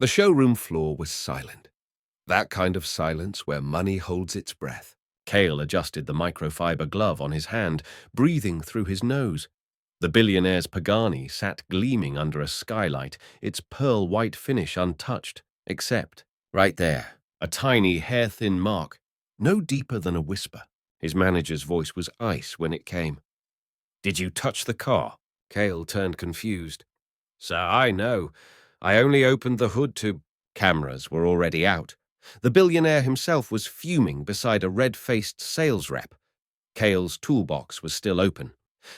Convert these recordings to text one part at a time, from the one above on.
The showroom floor was silent. That kind of silence where money holds its breath. Cale adjusted the microfiber glove on his hand, breathing through his nose. The billionaire's Pagani sat gleaming under a skylight, its pearl-white finish untouched, except, right there, a tiny hair-thin mark, no deeper than a whisper. His manager's voice was ice when it came. "Did you touch the car?" Cale turned confused. "Sir, I know. I only opened the hood to—" Cameras were already out. The billionaire himself was fuming beside a red-faced sales rep. Cale's toolbox was still open,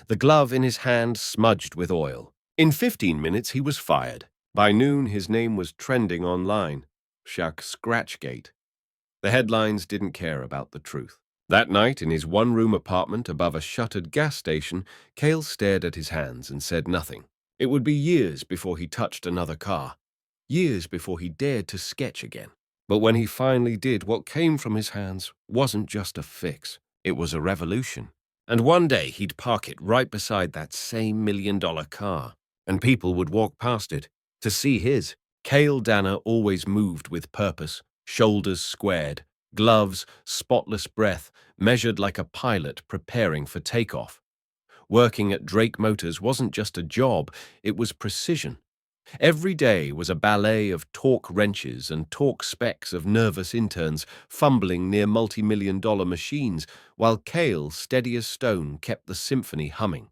the glove in his hand smudged with oil. In 15 minutes, he was fired. By noon, his name was trending online. Shuck Scratchgate. The headlines didn't care about the truth. That night, in his one-room apartment above a shuttered gas station, Cale stared at his hands and said nothing. It would be years before he touched another car. Years before he dared to sketch again. But when he finally did, what came from his hands wasn't just a fix. It was a revolution. And one day he'd park it right beside that same million-dollar car, and people would walk past it to see his. Cale Danner always moved with purpose, shoulders squared, gloves, spotless breath, measured like a pilot preparing for takeoff. Working at Drake Motors wasn't just a job, it was precision. Every day was a ballet of torque wrenches and torque specs of nervous interns fumbling near multi-million-dollar machines, while Cale, steady as stone, kept the symphony humming.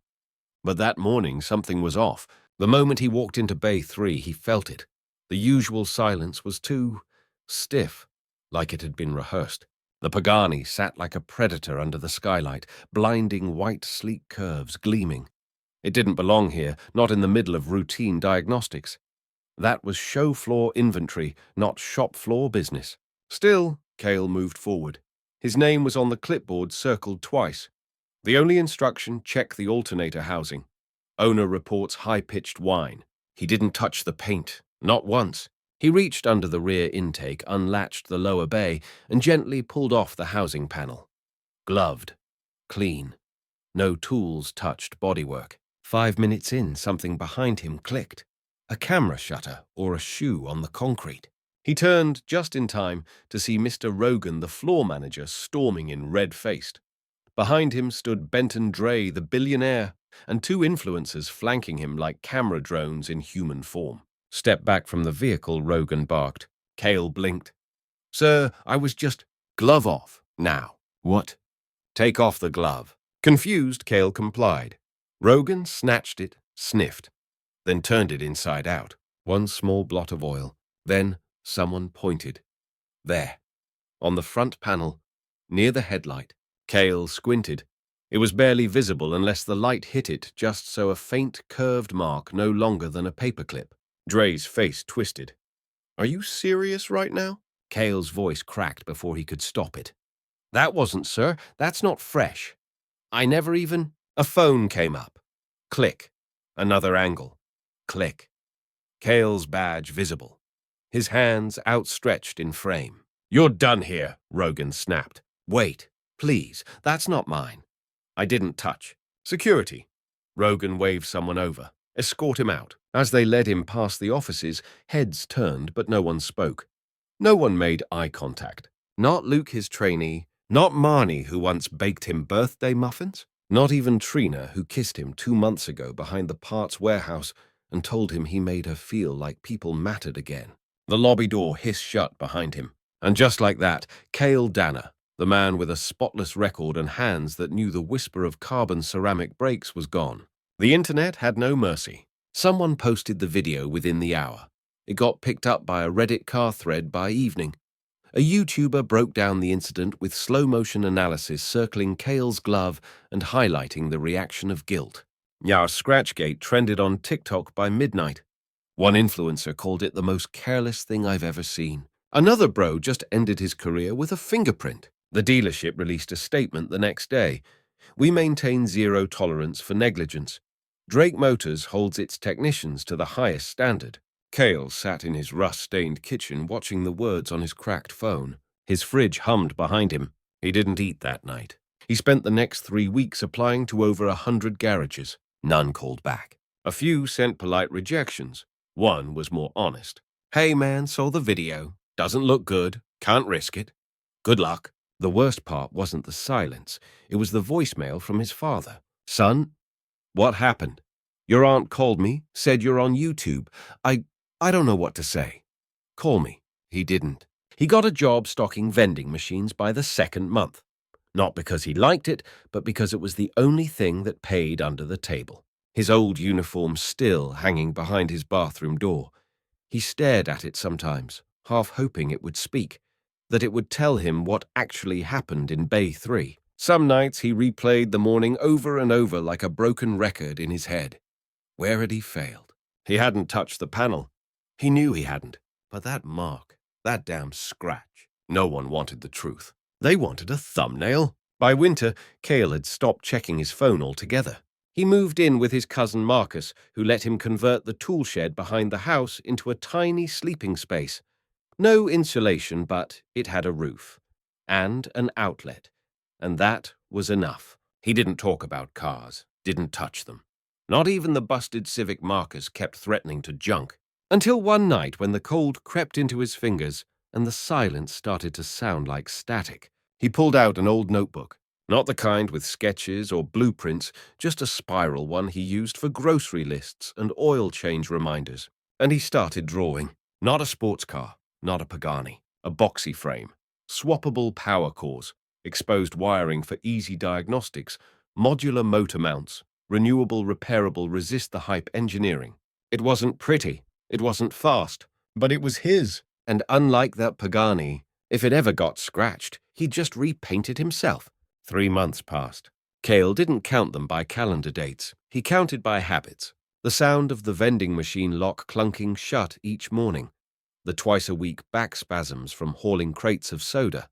But that morning something was off. The moment he walked into Bay 3, he felt it. The usual silence was too stiff, like it had been rehearsed. The Pagani sat like a predator under the skylight, blinding white sleek curves gleaming. It didn't belong here, not in the middle of routine diagnostics. That was show floor inventory, not shop floor business. Still, Cale moved forward. His name was on the clipboard circled twice. The only instruction, check the alternator housing. Owner reports high-pitched whine. He didn't touch the paint, not once. He reached under the rear intake, unlatched the lower bay, and gently pulled off the housing panel. Gloved. Clean. No tools touched bodywork. 5 minutes in, something behind him clicked. A camera shutter or a shoe on the concrete. He turned just in time to see Mr. Rogan, the floor manager, storming in red-faced. Behind him stood Benton Dre, the billionaire, and 2 influencers flanking him like camera drones in human form. "Step back from the vehicle," Rogan barked. Cale blinked. "Sir, I was just—" "Glove off, now." "What?" "Take off the glove." Confused, Cale complied. Rogan snatched it, sniffed, then turned it inside out. One small blot of oil. Then someone pointed. There, on the front panel, near the headlight. Cale squinted. It was barely visible unless the light hit it, just so a faint, curved mark no longer than a paperclip. Dre's face twisted. "Are you serious right now?" Cale's voice cracked before he could stop it. "That wasn't, sir. That's not fresh. I never even—" A phone came up. Click. Another angle. Click. Cale's badge visible. His hands outstretched in frame. "You're done here," Rogan snapped. "Wait, please. That's not mine. I didn't touch." "Security." Rogan waved someone over. "Escort him out." As they led him past the offices, heads turned, but no one spoke. No one made eye contact. Not Luke, his trainee. Not Marnie, who once baked him birthday muffins. Not even Trina, who kissed him 2 months ago behind the parts warehouse and told him he made her feel like people mattered again. The lobby door hissed shut behind him. And just like that, Cale Danner, the man with a spotless record and hands that knew the whisper of carbon ceramic brakes, was gone. The internet had no mercy. Someone posted the video within the hour. It got picked up by a Reddit car thread by evening. A YouTuber broke down the incident with slow-motion analysis circling Cale's glove and highlighting the reaction of guilt. Our Scratchgate trended on TikTok by midnight. One influencer called it the most careless thing I've ever seen. Another bro just ended his career with a fingerprint. The dealership released a statement the next day. "We maintain zero tolerance for negligence. Drake Motors holds its technicians to the highest standard." Cale sat in his rust-stained kitchen watching the words on his cracked phone. His fridge hummed behind him. He didn't eat that night. He spent the next 3 weeks applying to over 100 garages. None called back. A few sent polite rejections. One was more honest. Hey man, saw the video. Doesn't look good. Can't risk it. Good luck. The worst part wasn't the silence. It was the voicemail from his father. Son, what happened? Your aunt called me, said you're on YouTube. I I don't know what to say. Call me. He didn't. He got a job stocking vending machines by the second month. Not because he liked it, but because it was the only thing that paid under the table. His old uniform still hanging behind his bathroom door. He stared at it sometimes, half hoping it would speak, that it would tell him what actually happened in Bay 3. Some nights he replayed the morning over and over like a broken record in his head. Where had he failed? He hadn't touched the panel. He knew he hadn't. But that mark, that damn scratch. No one wanted the truth. They wanted a thumbnail. By winter, Cale had stopped checking his phone altogether. He moved in with his cousin Marcus, who let him convert the tool shed behind the house into a tiny sleeping space. No insulation, but it had a roof. And an outlet. And that was enough. He didn't talk about cars, didn't touch them. Not even the busted Civic Marcus kept threatening to junk. Until one night when the cold crept into his fingers and the silence started to sound like static. He pulled out an old notebook. Not the kind with sketches or blueprints, just a spiral one he used for grocery lists and oil change reminders. And he started drawing. Not a sports car, not a Pagani, a boxy frame, swappable power cores, exposed wiring for easy diagnostics, modular motor mounts, renewable, repairable, resist-the-hype engineering. It wasn't pretty, it wasn't fast, but it was his. And unlike that Pagani, if it ever got scratched, he'd just repainted himself. 3 months passed. Cale didn't count them by calendar dates. He counted by habits. The sound of the vending machine lock clunking shut each morning. The twice-a-week back spasms from hauling crates of soda.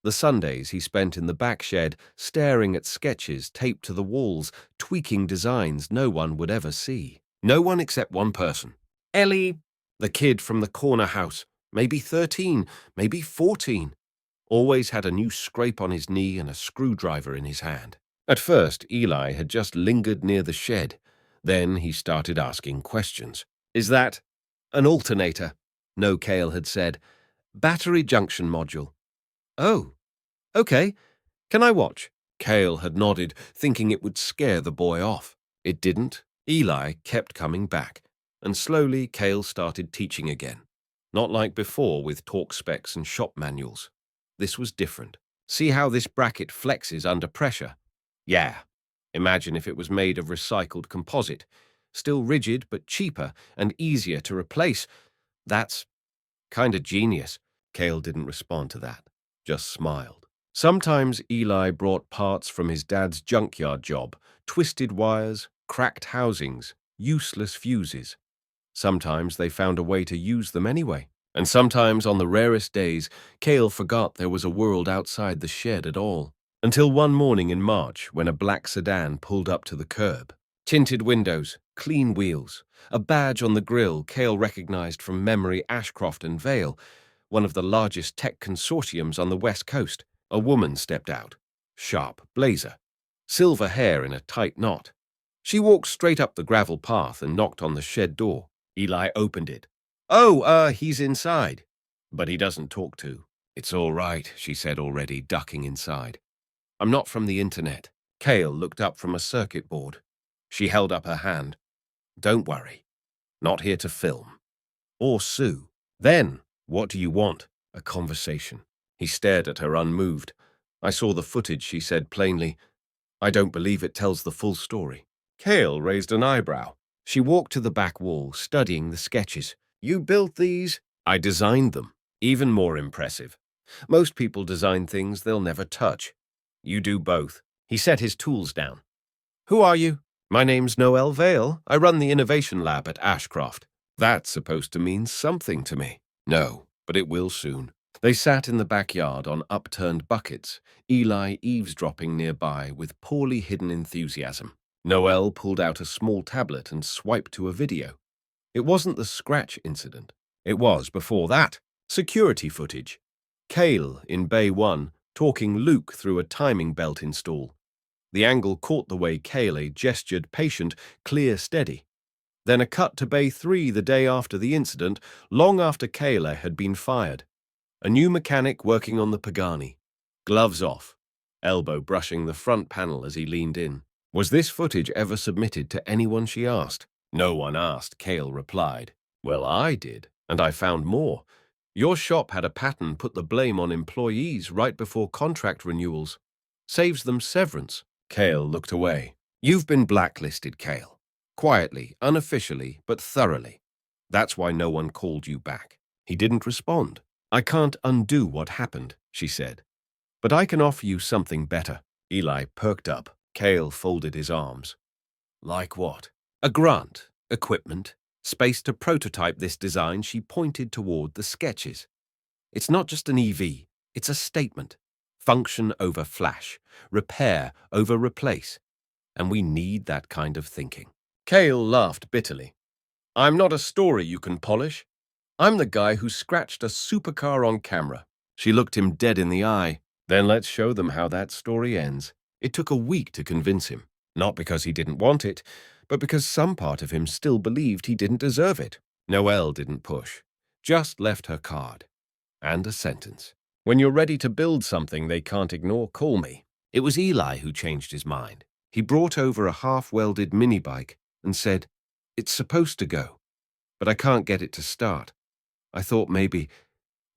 The Sundays he spent in the back shed, staring at sketches taped to the walls, tweaking designs no one would ever see. No one except one person. Ellie, the kid from the corner house, maybe 13, maybe 14. Always had a new scrape on his knee and a screwdriver in his hand. At first, Eli had just lingered near the shed. Then he started asking questions. Is that an alternator? No, Cale had said. Battery junction module. Oh, okay. Can I watch? Cale had nodded, thinking it would scare the boy off. It didn't. Eli kept coming back, and slowly Cale started teaching again. Not like before with talk specs and shop manuals. This was different. See how this bracket flexes under pressure? Yeah. Imagine if it was made of recycled composite. Still rigid, but cheaper and easier to replace. That's kinda genius. Cale didn't respond to that, just smiled. Sometimes Eli brought parts from his dad's junkyard job, twisted wires, cracked housings, useless fuses. Sometimes they found a way to use them anyway. And sometimes, on the rarest days, Cale forgot there was a world outside the shed at all. Until one morning in March, when a black sedan pulled up to the curb. Tinted windows, clean wheels, a badge on the grille Cale recognized from memory Ashcroft and Vale, one of the largest tech consortiums on the West Coast. A woman stepped out. Sharp blazer. Silver hair in a tight knot. She walked straight up the gravel path and knocked on the shed door. Eli opened it. Oh, he's inside. But he doesn't talk to. It's all right, she said already, ducking inside. I'm not from the internet. Cale looked up from a circuit board. She held up her hand. Don't worry. Not here to film. Or sue. Then, what do you want? A conversation. He stared at her unmoved. I saw the footage, she said plainly. I don't believe it tells the full story. Cale raised an eyebrow. She walked to the back wall, studying the sketches. You built these? I designed them. Even more impressive. Most people design things they'll never touch. You do both. He set his tools down. Who are you? My name's Noel Vale. I run the innovation lab at Ashcroft. That's supposed to mean something to me. No, but it will soon. They sat in the backyard on upturned buckets, Eli eavesdropping nearby with poorly hidden enthusiasm. Noel pulled out a small tablet and swiped to a video. It wasn't the scratch incident. It was, before that, security footage. Cale in Bay 1, talking Luke through a timing belt install. The angle caught the way Cale gestured patient, clear, steady. Then a cut to Bay 3 the day after the incident, long after Kayla had been fired. A new mechanic working on the Pagani. Gloves off, elbow brushing the front panel as he leaned in. Was this footage ever submitted to anyone, she asked. No one asked, Cale replied. Well, I did, and I found more. Your shop had a pattern put the blame on employees right before contract renewals. Saves them severance. Cale looked away. You've been blacklisted, Cale. Quietly, unofficially, but thoroughly. That's why no one called you back. He didn't respond. I can't undo what happened, she said. But I can offer you something better. Eli perked up. Cale folded his arms. Like what? A grant, equipment, space to prototype this design. She pointed toward the sketches. It's not just an EV, it's a statement. Function over flash, repair over replace. And we need that kind of thinking. Cale laughed bitterly. I'm not a story you can polish. I'm the guy who scratched a supercar on camera. She looked him dead in the eye. Then let's show them how that story ends. It took a week to convince him, not because he didn't want it, but because some part of him still believed he didn't deserve it. Noelle didn't push, just left her card. And a sentence. When you're ready to build something they can't ignore, call me. It was Eli who changed his mind. He brought over a half-welded mini-bike and said, It's supposed to go, but I can't get it to start. I thought maybe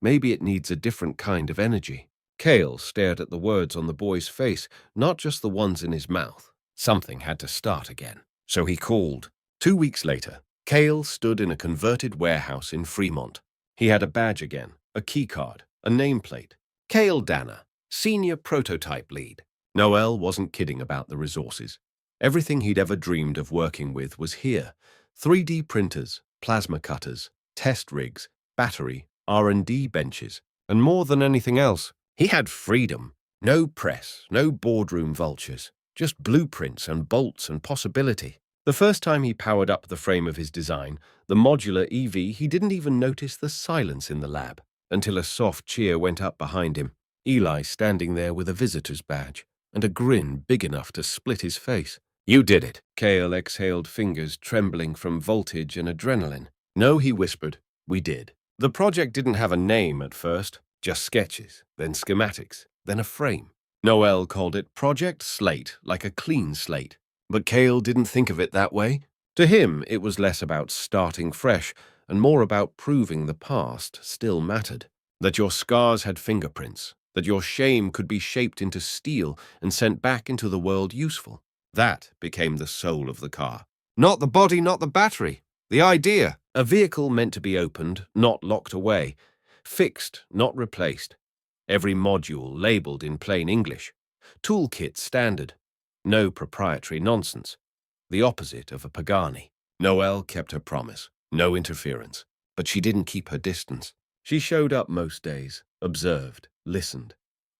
it needs a different kind of energy. Cale stared at the words on the boy's face, not just the ones in his mouth. Something had to start again. So he called. 2 weeks later, Cale stood in a converted warehouse in Fremont. He had a badge again, a keycard, a nameplate. Cale Danner, senior prototype lead. Noelle wasn't kidding about the resources. Everything he'd ever dreamed of working with was here. 3D printers, plasma cutters, test rigs, battery, R&D benches, and more than anything else, he had freedom. No press, no boardroom vultures, just blueprints and bolts and possibility. The first time he powered up the frame of his design, the modular EV, he didn't even notice the silence in the lab, until a soft cheer went up behind him. Eli standing there with a visitor's badge, and a grin big enough to split his face. You did it. Cale exhaled, fingers trembling from voltage and adrenaline. No, he whispered. We did. The project didn't have a name at first, just sketches, then schematics, then a frame. Noelle called it Project Slate, like a clean slate. But Cale didn't think of it that way. To him, it was less about starting fresh and more about proving the past still mattered. That your scars had fingerprints, that your shame could be shaped into steel and sent back into the world useful. That became the soul of the car. Not the body, not the battery. The idea. A vehicle meant to be opened, not locked away. Fixed, not replaced. Every module labeled in plain English. Toolkit standard. No proprietary nonsense. The opposite of a Pagani. Noelle kept her promise. No interference. But she didn't keep her distance. She showed up most days, observed, listened.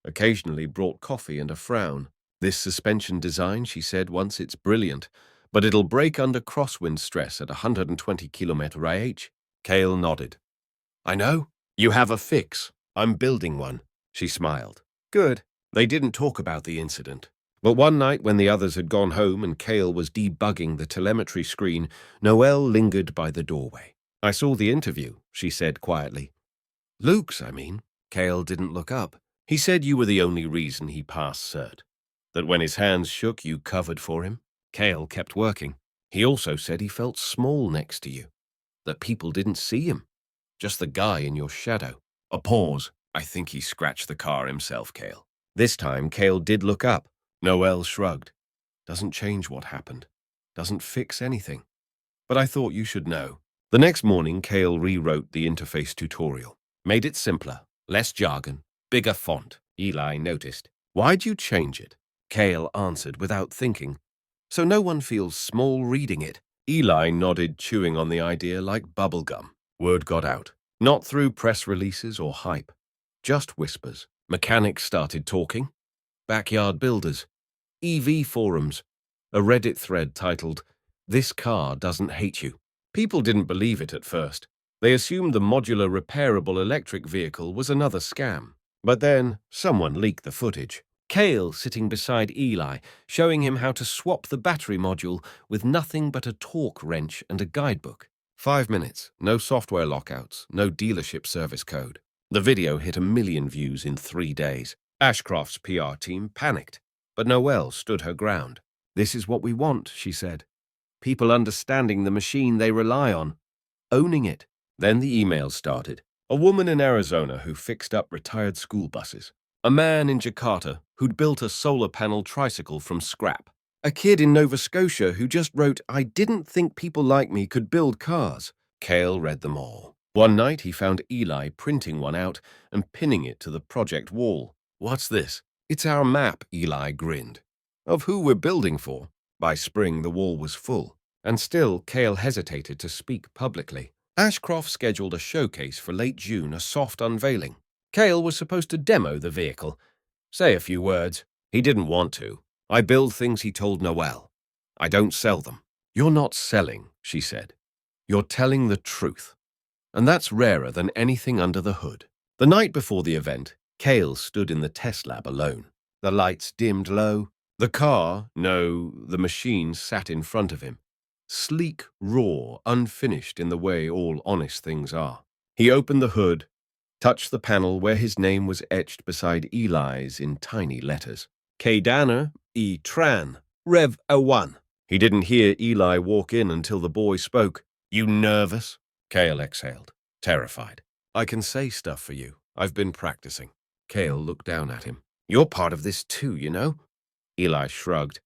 Occasionally brought coffee and a frown. This suspension design, she said once, it's brilliant, but it'll break under crosswind stress at 120 km/h. Cale nodded. I know. You have a fix. I'm building one. She smiled. Good. They didn't talk about the incident. But one night when the others had gone home and Cale was debugging the telemetry screen, Noelle lingered by the doorway. I saw the interview, she said quietly. Luke's, I mean. Cale didn't look up. He said you were the only reason he passed cert. That when his hands shook, you covered for him. Cale kept working. He also said he felt small next to you. That people didn't see him. Just the guy in your shadow. A pause. I think he scratched the car himself, Cale. This time, Cale did look up. Noelle shrugged. Doesn't change what happened. Doesn't fix anything. But I thought you should know. The next morning, Cale rewrote the interface tutorial. Made it simpler, less jargon, bigger font. Eli noticed. Why'd you change it? Cale answered without thinking. So no one feels small reading it. Eli nodded, chewing on the idea like bubblegum. Word got out. Not through press releases or hype. Just whispers. Mechanics started talking. Backyard builders. EV forums. A Reddit thread titled, This Car Doesn't Hate You. People didn't believe it at first. They assumed the modular repairable electric vehicle was another scam. But then someone leaked the footage. Cale sitting beside Eli, showing him how to swap the battery module with nothing but a torque wrench and a guidebook. 5 minutes, no software lockouts, no dealership service code. The video hit 1 million views in 3 days. Ashcroft's PR team panicked, but Noelle stood her ground. "This is what we want," she said. "People understanding the machine they rely on, owning it." Then the emails started. A woman in Arizona who fixed up retired school buses. A man in Jakarta who'd built a solar panel tricycle from scrap. A kid in Nova Scotia who just wrote, "I didn't think people like me could build cars." Cale read them all. One night he found Eli printing one out and pinning it to the project wall. "What's this?" "It's our map," Eli grinned. "Of who we're building for." By spring the wall was full, and still Cale hesitated to speak publicly. Ashcroft scheduled a showcase for late June, a soft unveiling. Cale was supposed to demo the vehicle, say a few words. He didn't want to. "I build things," he told Noelle. "I don't sell them." "You're not selling," she said. "You're telling the truth. And that's rarer than anything under the hood." The night before the event, Cale stood in the test lab alone. The lights dimmed low. The machine sat in front of him. Sleek, raw, unfinished in the way all honest things are. He opened the hood, touched the panel where his name was etched beside Eli's in tiny letters. K. Danner, E. Tran, Rev. A1. He didn't hear Eli walk in until the boy spoke. "You nervous?" Cale exhaled, terrified. "I can say stuff for you. I've been practicing." Cale looked down at him. "You're part of this too, you know?" Eli shrugged.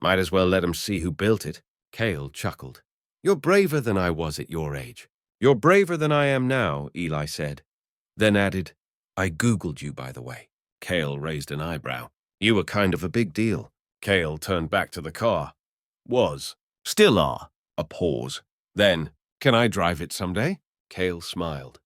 "Might as well let him see who built it." Cale chuckled. "You're braver than I was at your age." "You're braver than I am now," Eli said. Then added, "I Googled you, by the way." Cale raised an eyebrow. "You were kind of a big deal." Cale turned back to the car. "Was. Still are." A pause. Then, "Can I drive it someday?" Cale smiled.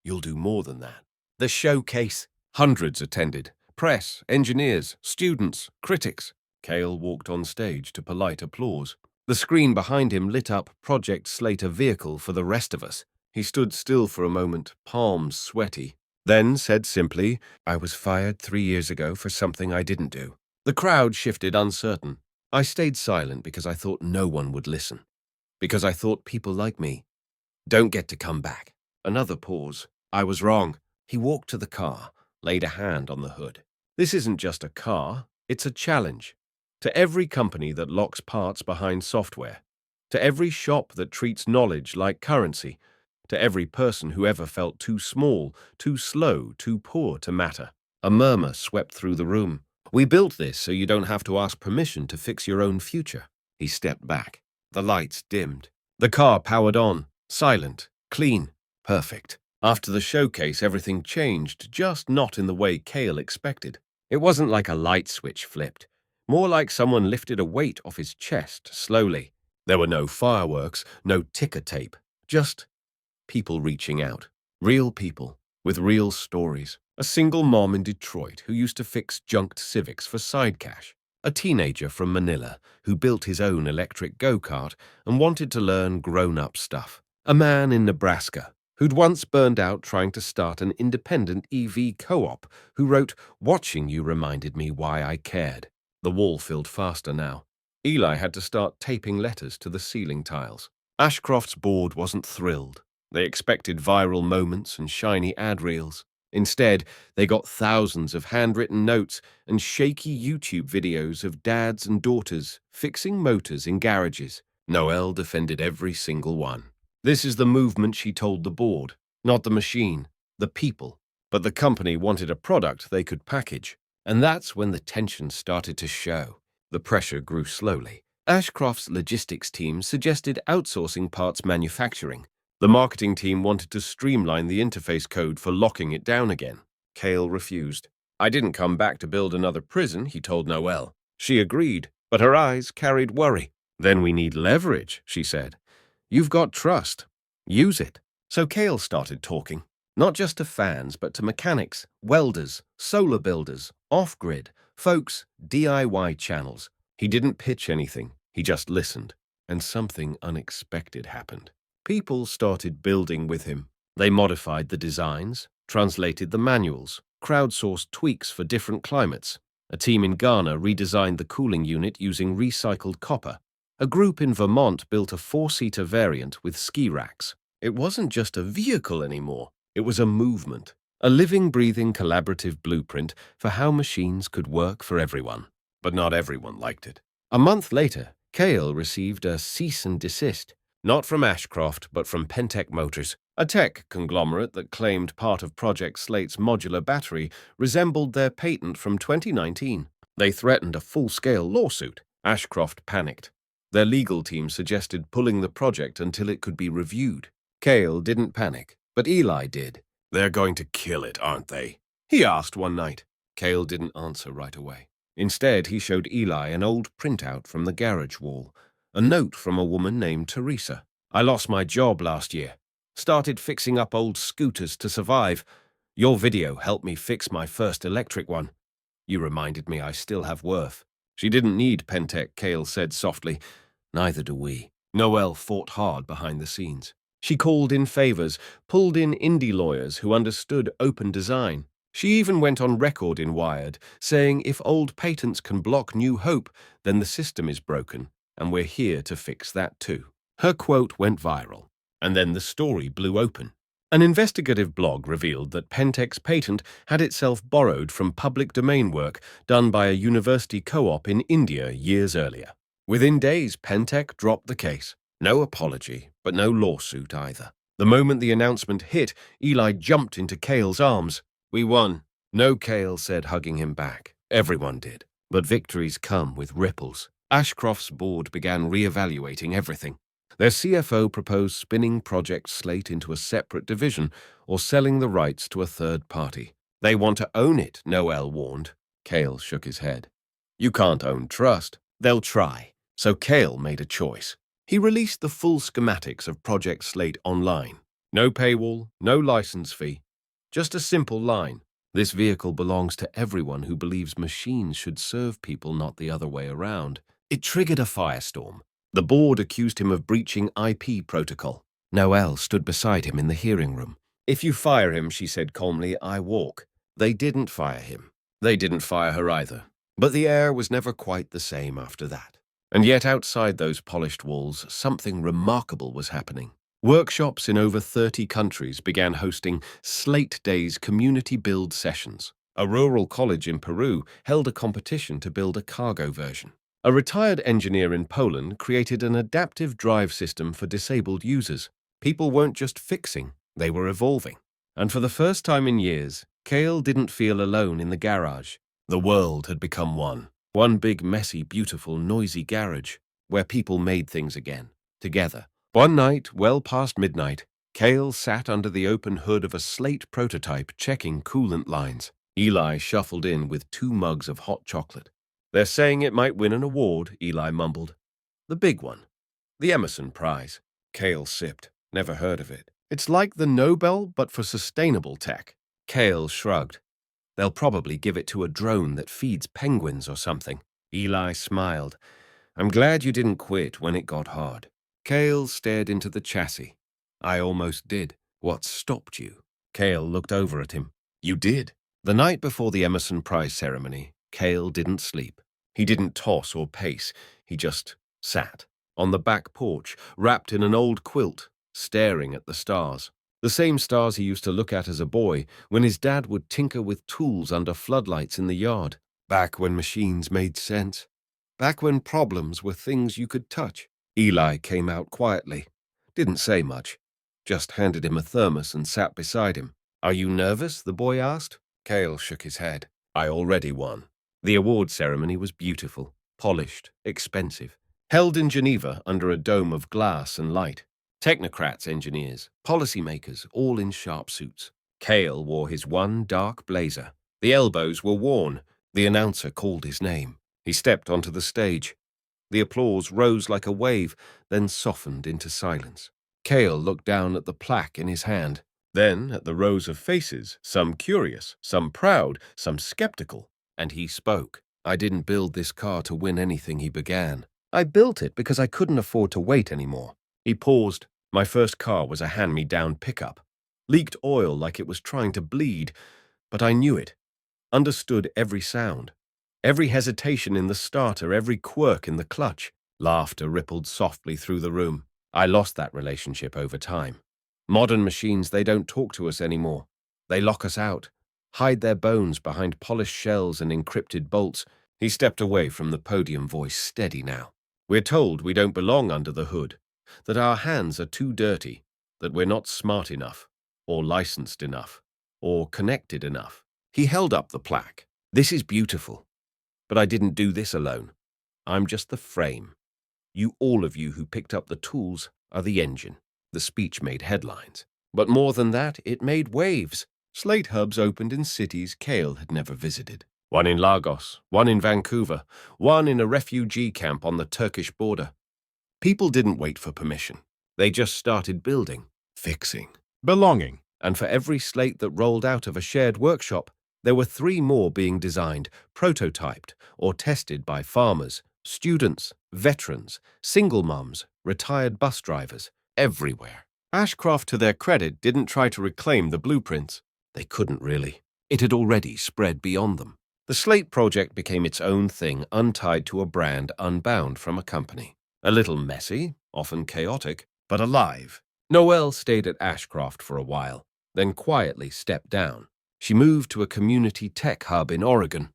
"You'll do more than that." The showcase. Hundreds attended. Press, engineers, students, critics. Cale walked on stage to polite applause. The screen behind him lit up Project Slater vehicle for the rest of us. He stood still for a moment, palms sweaty, then said simply, "I was fired 3 years ago for something I didn't do." The crowd shifted uncertain. I stayed silent because I thought no one would listen. Because I thought people like me don't get to come back. Another pause. I was wrong. He walked to the car, laid a hand on the hood. "This isn't just a car, it's a challenge. To every company that locks parts behind software. To every shop that treats knowledge like currency. To every person who ever felt too small, too slow, too poor to matter." A murmur swept through the room. "We built this so you don't have to ask permission to fix your own future." He stepped back. The lights dimmed. The car powered on, silent, clean, perfect. After the showcase, everything changed, just not in the way Cale expected. It wasn't like a light switch flipped, more like someone lifted a weight off his chest slowly. There were no fireworks, no ticker tape, just people reaching out. Real people, with real stories. A single mom in Detroit who used to fix junked Civics for side cash. A teenager from Manila who built his own electric go-kart and wanted to learn grown-up stuff. A man in Nebraska who'd once burned out trying to start an independent EV co-op who wrote, "Watching you reminded me why I cared." The wall filled faster now. Eli had to start taping letters to the ceiling tiles. Ashcroft's board wasn't thrilled. They expected viral moments and shiny ad reels. Instead, they got thousands of handwritten notes and shaky YouTube videos of dads and daughters fixing motors in garages. Noelle defended every single one. This is the movement, she told the board, not the machine, the people. But the company wanted a product they could package. And that's when the tension started to show. The pressure grew slowly. Ashcroft's logistics team suggested outsourcing parts manufacturing. The marketing team wanted to streamline the interface code for locking it down again. Cale refused. "I didn't come back to build another prison," he told Noelle. She agreed, but her eyes carried worry. "Then we need leverage," she said. "You've got trust. Use it." So Cale started talking, not just to fans, but to mechanics, welders, solar builders, off-grid, folks, DIY channels. He didn't pitch anything. He just listened. And something unexpected happened. People started building with him. They modified the designs, translated the manuals, crowdsourced tweaks for different climates. A team in Ghana redesigned the cooling unit using recycled copper. A group in Vermont built a four-seater variant with ski racks. It wasn't just a vehicle anymore. It was a movement, a living, breathing, collaborative blueprint for how machines could work for everyone. But not everyone liked it. A month later, Cale received a cease and desist, not from Ashcroft, but from Pentec Motors, a tech conglomerate that claimed part of Project Slate's modular battery resembled their patent from 2019. They threatened a full-scale lawsuit. Ashcroft panicked. Their legal team suggested pulling the project until it could be reviewed. Cale didn't panic, but Eli did. "They're going to kill it, aren't they?" he asked one night. Cale didn't answer right away. Instead, he showed Eli an old printout from the garage wall, a note from a woman named Teresa. "I lost my job last year. Started fixing up old scooters to survive. Your video helped me fix my first electric one. You reminded me I still have worth." "She didn't need Pentec," Cale said softly. "Neither do we." Noelle fought hard behind the scenes. She called in favors, pulled in indie lawyers who understood open design. She even went on record in Wired, saying if old patents can block new hope, then the system is broken, and we're here to fix that too. Her quote went viral, and then the story blew open. An investigative blog revealed that Pentec's patent had itself borrowed from public domain work done by a university co-op in India years earlier. Within days, Pentec dropped the case. No apology, but no lawsuit either. The moment the announcement hit, Eli jumped into Cale's arms. "We won." "No," Cale said, hugging him back. "Everyone did. But victories come with ripples." Ashcroft's board began re-evaluating everything. Their CFO proposed spinning Project Slate into a separate division or selling the rights to a third party. "They want to own it," Noelle warned. Cale shook his head. "You can't own trust." "They'll try." So Cale made a choice. He released the full schematics of Project Slate online. No paywall, no license fee. Just a simple line. "This vehicle belongs to everyone who believes machines should serve people, not the other way around." It triggered a firestorm. The board accused him of breaching IP protocol. Noelle stood beside him in the hearing room. "If you fire him," she said calmly, "I walk." They didn't fire him. They didn't fire her either. But the air was never quite the same after that. And yet outside those polished walls, something remarkable was happening. Workshops in over 30 countries began hosting Slate Days community build sessions. A rural college in Peru held a competition to build a cargo version. A retired engineer in Poland created an adaptive drive system for disabled users. People weren't just fixing, they were evolving. And for the first time in years, Cale didn't feel alone in the garage. The world had become one. One big, messy, beautiful, noisy garage where people made things again, together. One night, well past midnight, Cale sat under the open hood of a Slate prototype checking coolant lines. Eli shuffled in with 2 mugs of hot chocolate. "They're saying it might win an award," Eli mumbled. "The big one. The Emerson Prize." Cale sipped. "Never heard of it." "It's like the Nobel, but for sustainable tech." Cale shrugged. "They'll probably give it to a drone that feeds penguins or something." Eli smiled. "I'm glad you didn't quit when it got hard." Cale stared into the chassis. "I almost did." "What stopped you?" Cale looked over at him. "You did." The night before the Emerson Prize ceremony, Cale didn't sleep. He didn't toss or pace. He just sat on the back porch, wrapped in an old quilt, staring at the stars. The same stars he used to look at as a boy when his dad would tinker with tools under floodlights in the yard. Back when machines made sense. Back when problems were things you could touch. Eli came out quietly. Didn't say much. Just handed him a thermos and sat beside him. "Are you nervous?" the boy asked. Cale shook his head. "I already won." The award ceremony was beautiful, polished, expensive. Held in Geneva under a dome of glass and light. Technocrats, engineers, policymakers, all in sharp suits. Cale wore his one dark blazer. The elbows were worn. The announcer called his name. He stepped onto the stage. The applause rose like a wave, then softened into silence. Cale looked down at the plaque in his hand, then at the rows of faces, some curious, some proud, some skeptical, and he spoke. "I didn't build this car to win anything," he began. "I built it because I couldn't afford to wait anymore." He paused. "My first car was a hand-me-down pickup. Leaked oil like it was trying to bleed, but I knew it, understood every sound. Every hesitation in the starter, every quirk in the clutch. Laughter rippled softly through the room. I lost that relationship over time. Modern machines, they don't talk to us anymore. They lock us out, hide their bones behind polished shells and encrypted bolts. He stepped away from the podium, voice steady now. We're told we don't belong under the hood, that our hands are too dirty, that we're not smart enough, or licensed enough, or connected enough. He held up the plaque. This is beautiful, but I didn't do this alone. I'm just the frame. You, all of you who picked up the tools, are the engine. The speech made headlines. But more than that, it made waves. Slate hubs opened in cities Cale had never visited. One in Lagos, one in Vancouver, one in a refugee camp on the Turkish border. People didn't wait for permission. They just started building, fixing, belonging. And for every slate that rolled out of a shared workshop, there were 3 more being designed, prototyped, or tested by farmers, students, veterans, single mums, retired bus drivers, everywhere. Ashcroft, to their credit, didn't try to reclaim the blueprints. They couldn't really. It had already spread beyond them. The Slate project became its own thing, untied to a brand, unbound from a company. A little messy, often chaotic, but alive. Noelle stayed at Ashcroft for a while, then quietly stepped down. She moved to a community tech hub in Oregon.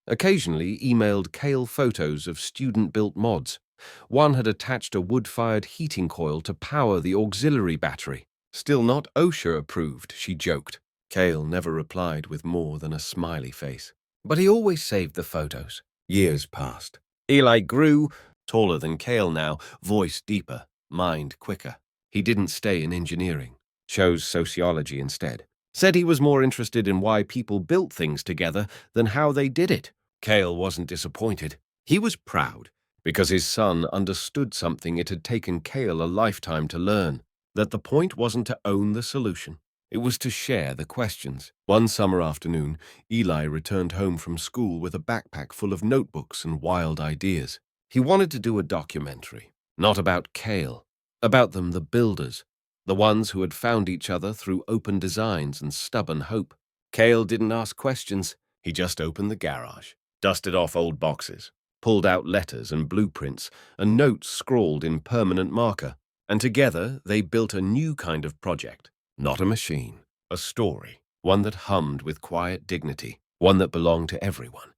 Occasionally emailed Cale photos of student-built mods. One had attached a wood-fired heating coil to power the auxiliary battery. Still not OSHA approved, she joked. Cale never replied with more than a smiley face. But he always saved the photos. Years passed. Eli grew, taller than Cale now, voice deeper, mind quicker. He didn't stay in engineering. Chose sociology instead. Said he was more interested in why people built things together than how they did it. Cale wasn't disappointed. He was proud, because his son understood something it had taken Cale a lifetime to learn, that the point wasn't to own the solution. It was to share the questions. One summer afternoon, Eli returned home from school with a backpack full of notebooks and wild ideas. He wanted to do a documentary, not about Cale, about them, the builders, the ones who had found each other through open designs and stubborn hope. Cale didn't ask questions. He just opened the garage, dusted off old boxes, pulled out letters and blueprints and notes scrawled in permanent marker, and together they built a new kind of project. Not a machine, a story, one that hummed with quiet dignity, one that belonged to everyone.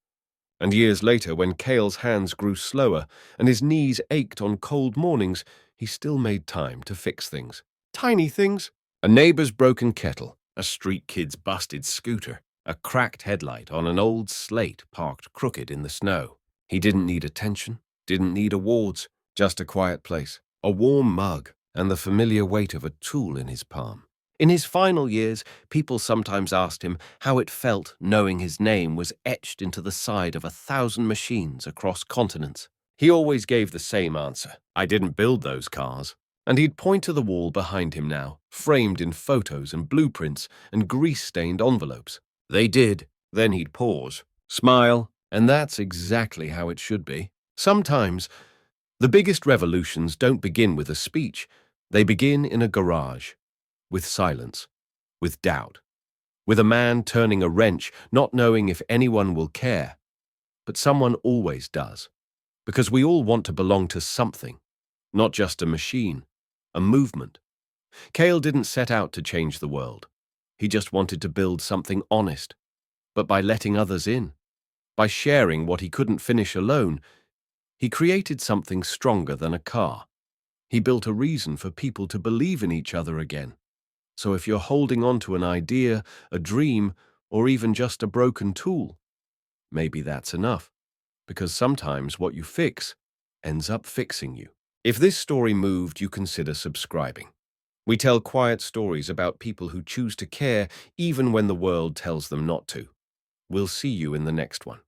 And years later, when Cale's hands grew slower and his knees ached on cold mornings, he still made time to fix things. Tiny things. A neighbor's broken kettle, a street kid's busted scooter, a cracked headlight on an old Slate parked crooked in the snow. He didn't need attention, didn't need awards, just a quiet place, a warm mug, and the familiar weight of a tool in his palm. In his final years, people sometimes asked him how it felt knowing his name was etched into the side of 1,000 machines across continents. He always gave the same answer. I didn't build those cars. And he'd point to the wall behind him now, framed in photos and blueprints and grease-stained envelopes. They did. Then he'd pause, smile, and that's exactly how it should be. Sometimes, the biggest revolutions don't begin with a speech. They begin in a garage. With silence, with doubt, with a man turning a wrench, not knowing if anyone will care. But someone always does, because we all want to belong to something, not just a machine, a movement. Cale didn't set out to change the world. He just wanted to build something honest, but by letting others in, by sharing what he couldn't finish alone, he created something stronger than a car. He built a reason for people to believe in each other again. So if you're holding on to an idea, a dream, or even just a broken tool, maybe that's enough, because sometimes what you fix ends up fixing you. If this story moved you, consider subscribing. We tell quiet stories about people who choose to care even when the world tells them not to. We'll see you in the next one.